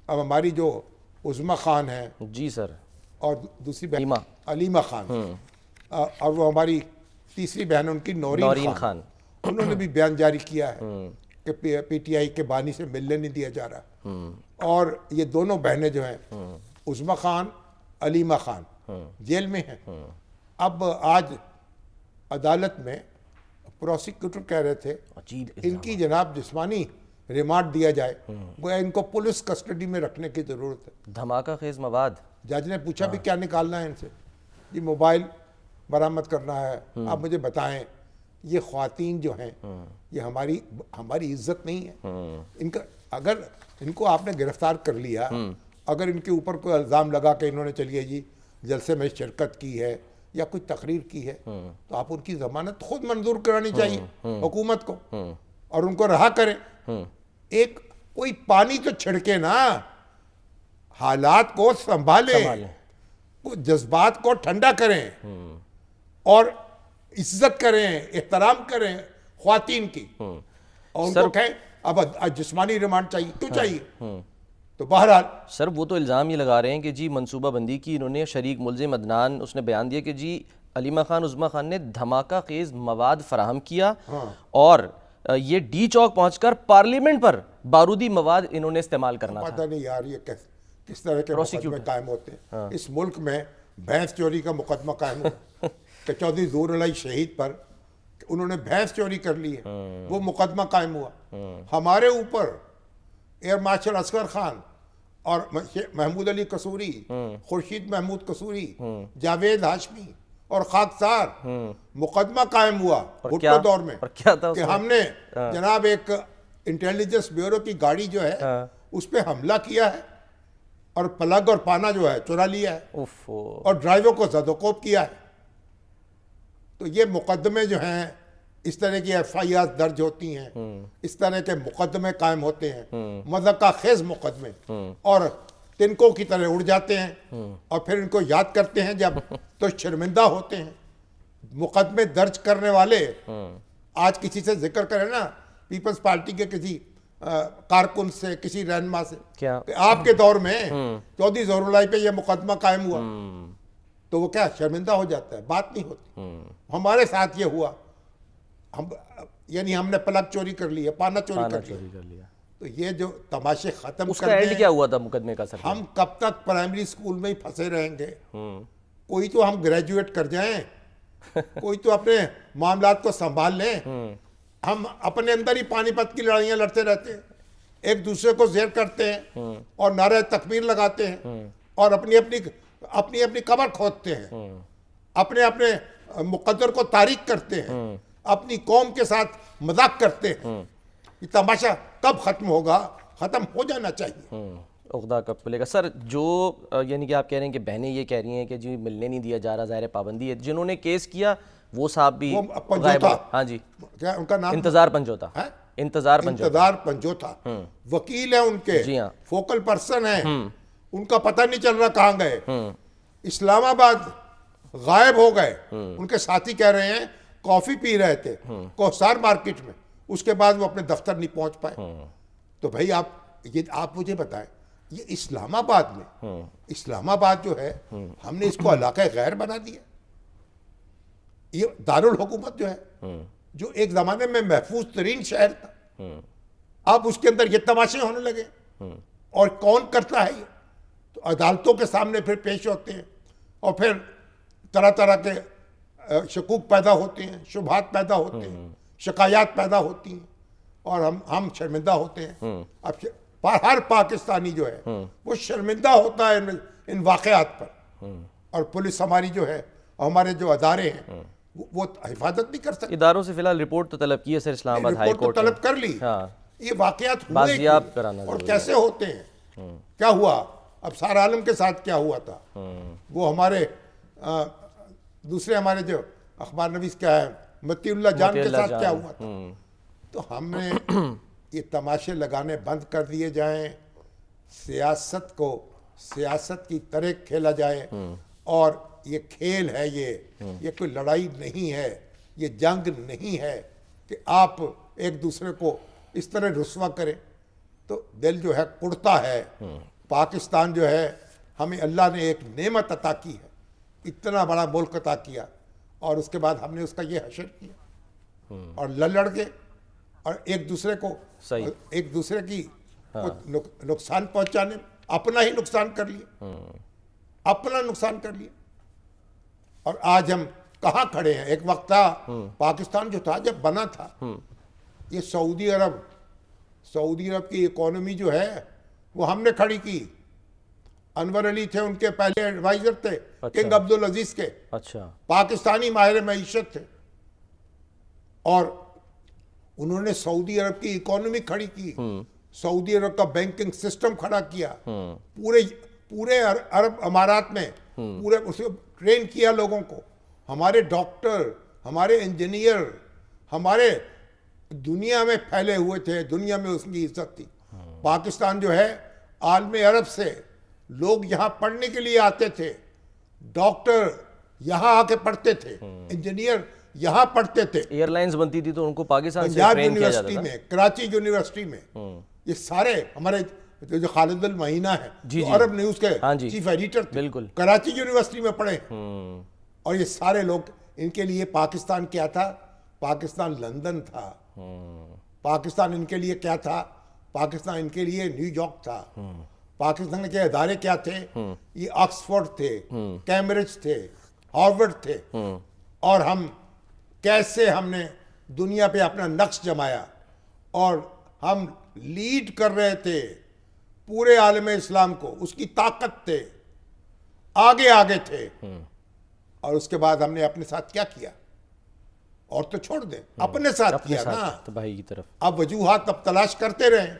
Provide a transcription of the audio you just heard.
अब हमारी जो उज़्मा खान है जी सर, और दूसरी बहन अलीमा। अलीमा खान, और वो हमारी तीसरी बहन उनकी नौरीन नौरीन खान, खान। उन्होंने भी बयान जारी किया है कि पीटीआई के बानी से मिलने नहीं दिया जा रहा। और ये दोनों बहनें जो हैं उज़्मा खान, अलीमा खान जेल में हैं। अब आज अदालत में प्रोसिक्यूटर कह रहे थे अजीब इनकी जनाब जिस्मानी रिमांड दिया जाए, वो इनको पुलिस कस्टडी में रखने की ज़रूरत है। धमाका खेज मवाद। जज ने पूछा भी क्या निकालना है इनसे, जी मोबाइल बरामद करना है। आप मुझे बताएं, ये ख्वातीन जो हैं ये हमारी इज्जत नहीं है? इनका अगर इनको आपने गिरफ्तार कर लिया, अगर इनके ऊपर कोई इल्ज़ाम लगा के इन्होंने चलिए जी जलसे में शिरकत की है या कोई तकरीर की है, तो आप उनकी ज़मानत खुद मंजूर करानी चाहिए हुकूमत को, और उनको रहा करें। एक कोई पानी तो छिड़के ना, हालात को संभाले, जज्बात को ठंडा करें और इज्जत करें, एहतराम करें ख्वातीन की, और उनको कहें अब जिस्मानी रिमांड चाहिए, क्यों चाहिए? तो बहरहाल सर वो तो इल्ज़ाम ये लगा रहे हैं कि जी मंसूबा बंदी की इन्होंने शरीक मुलजिम अदनान, उसने बयान दिया कि जी अलीमा खान उज़्मा खान ने धमाका खेज मवाद फराहम किया और ये डी चौक पहुंचकर पार्लियामेंट पर बारूदी मवाद इन्होंने इस्तेमाल करना था। पता नहीं यार ये किस तरह के मुकदमे कायम होते हैं। इस मुल्क में भैंस चोरी का मुकदमा कायम हुआ कि चौधरी ज़हूर अली शहीद पर उन्होंने भैंस चोरी कर ली है, वो मुकदमा कायम हुआ। हमारे ऊपर एयर मार्शल असगर खान और महमूद अली कसूरी, खुर्शीद महमूद कसूरी, जावेद हाशमी और खाकसार मुकदमा कायम हुआ भुट्टो दौर में। क्या था कि हमने जनाब एक इंटेलिजेंस ब्यूरो की गाड़ी जो है उस पर हमला किया है और प्लग और पाना जो है चुरा लिया है और ड्राइवर को ज़दोकोब किया है। तो ये मुकदमे जो हैं, इस तरह की एफआईआर दर्ज होती हैं, इस तरह के मुकदमे कायम होते हैं, मज़ाक़ा खेज मुकदमे, और तिनकों की तरह उड़ जाते हैं और फिर इनको याद करते हैं जब तो शर्मिंदा होते हैं। मुकदमे दर्ज करने वाले आज किसी से जिक्र करें ना, पीपल्स पार्टी के किसी कारकुन से, किसी रहनुमा से, क्या आपके दौर में चौधरी ज़हूर अली पे ये मुकदमा कायम हुआ, तो वो क्या शर्मिंदा हो जाता है? बात नहीं होती। हमारे साथ ये हुआ, हम यानी हमने प्लग चोरी कर लिया, पाना चोरी कर लिया। तो ये जो तमाशे खत्म उसका एंड क्या हुआ था मुकदमे का सर? हम कब तक प्राइमरी स्कूल में ही फंसे रहेंगे? कोई तो हम ग्रेजुएट कर जाएं, कोई तो अपने मामलात को संभाल लें। हम अपने अंदर ही पानीपत की लड़ाइयां लड़ते रहते हैं, एक दूसरे को जेर करते हैं और नारे तकबीर लगाते हैं और अपनी अपनी कब्र खोदते हैं, अपने अपने मुकद्दर को तारीख करते हैं, अपनी कौम के साथ मजाक करते हैं। ये तमाशा कब खत्म होगा? खत्म हो जाना चाहिए। उख्दा कब खुलेगा सर? जो यानी कि आप कह रहे हैं कि बहनें ये कह रही हैं कि जी मिलने नहीं दिया जा रहा, ज़ाहिर पाबंदी है, जिन्होंने केस किया वो साहब भी गायब। हाँ जी, क्या उनका नाम? इंतजार पंजोता है। इंतजार पंजोता वकील है उनके, जी हाँ, फोकल पर्सन है, उनका पता नहीं चल रहा कहाँ गए। इस्लामाबाद गायब हो गए। उनके साथी कह रहे हैं कॉफी पी रहे थे कोसार मार्केट में, उसके बाद वो अपने दफ्तर नहीं पहुंच पाए। तो भाई आप मुझे बताएं, ये इस्लामाबाद में, इस्लामाबाद जो है हमने इसको इलाका गैर बना दिया। ये दारुल हुकूमत जो है, जो एक जमाने में महफूज तरीन शहर था, अब उसके अंदर ये तमाशे होने लगे। और कौन करता है ये? तो अदालतों के सामने फिर पेश होते हैं और फिर तरह तरह के शकूक पैदा होते हैं, शुबहात पैदा होते हैं, शिकायत पैदा होती हैं और हम शर्मिंदा होते हैं। अब हर पाकिस्तानी जो है वो शर्मिंदा होता है इन वाक़यात पर, और पुलिस हमारी जो है, हमारे जो अदारे हैं वो हिफाजत नहीं कर सकते। इदारों से फिलहाल रिपोर्ट तो तलब की है सर, इस्लामाबाद हाई कोर्ट तलब कर ली। ये वाक़यात हुए और कैसे होते हैं, क्या हुआ? अब सार आलम के साथ क्या हुआ था, वो हमारे दूसरे हमारे जो अखबार नवीस क्या है मतीउल्लाह जान के साथ क्या हुआ था। तो हमने ये तमाशे लगाने बंद कर दिए जाएं, सियासत को सियासत की तरह खेला जाए, और ये खेल है, ये कोई लड़ाई नहीं है, ये जंग नहीं है कि आप एक दूसरे को इस तरह रुस्वा करें। तो दिल जो है कुड़ता है पाकिस्तान जो है, हमें अल्लाह ने एक नेमत अता की है, इतना बड़ा मुल्क अता किया, और उसके बाद हमने उसका ये हशर किया और लड़ के और एक दूसरे को सही। एक दूसरे की नुकसान पहुंचाने, अपना ही नुकसान कर लिया, अपना नुकसान कर लिया। और आज हम कहाँ खड़े हैं? एक वक्त था पाकिस्तान जो था, जब बना था, ये सऊदी अरब की इकोनॉमी जो है वो हमने खड़ी की। अनवर अली थे उनके पहले एडवाइजर थे, किंग अब्दुल अजीज के। अच्छा। पाकिस्तानी माहिर मईशत थे, और उन्होंने सऊदी अरब की इकोनॉमी खड़ी की, सऊदी अरब का बैंकिंग सिस्टम खड़ा किया, पूरे अरब अमारात में पूरे उसे ट्रेन किया लोगों को। हमारे डॉक्टर, हमारे इंजीनियर, हमारे दुनिया में फैले हुए थे, दुनिया में उसकी इज्जत थी। पाकिस्तान जो है, आलम अरब से लोग यहाँ पढ़ने के लिए आते थे, डॉक्टर यहाँ आके पढ़ते थे, इंजीनियर यहाँ पढ़ते थे। एयरलाइंस बनती थी तो उनको पाकिस्तान से पंजाब ट्रेन किया जाता यूनिवर्सिटी था। में, कराची यूनिवर्सिटी में, ये सारे हमारे जो खालिद अल महीना है, जो अरब न्यूज के चीफ एडिटर थे, बिल्कुल, कराची यूनिवर्सिटी में पढ़े। और ये सारे लोग, इनके लिए पाकिस्तान क्या था? पाकिस्तान लंदन था। पाकिस्तान इनके लिए क्या था? पाकिस्तान इनके लिए न्यूयॉर्क था। पाकिस्तान के अदारे क्या थे? ये ऑक्सफोर्ड थे, कैम्ब्रिज थे, हार्वर्ड थे। और हम कैसे हमने दुनिया पे अपना नक्श जमाया, और हम लीड कर रहे थे पूरे आलम इस्लाम को, उसकी ताकत थे, आगे आगे थे। और उसके बाद हमने अपने साथ क्या किया? और तो छोड़ दे, अपने साथ किया ना, तो भाई की तरफ अब वजूहात अब तलाश करते रहे।